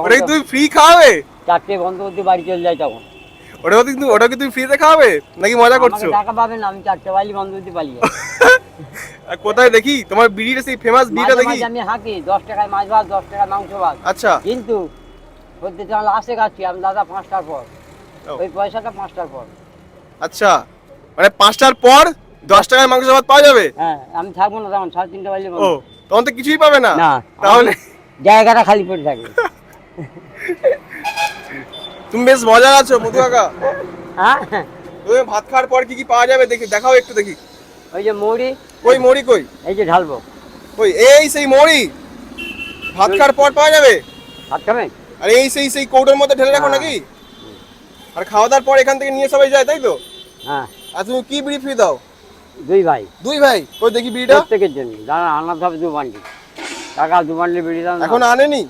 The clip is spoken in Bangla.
ওটা কি তুমি ফ্রি খাওয়াবে? 4টে বন্ধ করতে বাড়ি চলে যায় তখন। ওটা কি তুমি ফ্রিতে খাওয়াবে নাকি মজা করছো? আমাকে টাকা পাবেন না, আমি 4টে বাড়ি বন্ধ করতে পালিয়ে যাই। আর কোথায় দেখি তোমার বিড়িটা, সেই ফেমাস বিড়িটা মাঝে দেখি? মাঝে আমি হাঁকি, 10 টাকায় মাছ ভাত, 10 টাকায় মাংস ভাত। আচ্ছা। কিন্তু প্রত্যেক দিন লাস্টে খাচ্ছি আমি দাদা 5টার পর। ও। ওই পয়সাটা 5টার পর। আচ্ছা, মানে 5টার পর 10 টাকায় মাংস ভাত পাওয়া যাবে? হ্যাঁ, আমি থাকবো না তখন, 3:30 বাজলে ও, বন্ধ। তখন তো কিছুই পাবে না। না, তাহলে জায়গাটা খালি পড়ে থাকে। তুমি বেশ মজা আছো মধু কাকা। হ্যাঁ, তুমি ভাত খাওয়ার পর কি কি পাওয়া যাবে দেখি, দেখাও একটু দেখি। ওই যে মুড়ি, কই মুড়ি কই? এই যে ঢালবো। কই এই সেই মুড়ি ভাত খাওয়ার পর পাওয়া যাবে? ভাত খাবেন? আর এই সেই কৌটোর মধ্যে ঢেলে রাখো নাকি? আর খাওয়া দাওয়ার পর এখান থেকে নিয়ে সবাই যায়, তাই তো? হ্যাঁ। আর তুমি কি বিড়ি ফ্রি দাও? 2 ভাই। 2 ভাই? কই দেখি বিড়িটা। প্রত্যেকের জন্য দাঁড়া, আনাতে হবে 2 বান্ডিল টাকা, 2 বান্ডিল বিড়ি দাম। এখন আনেনি?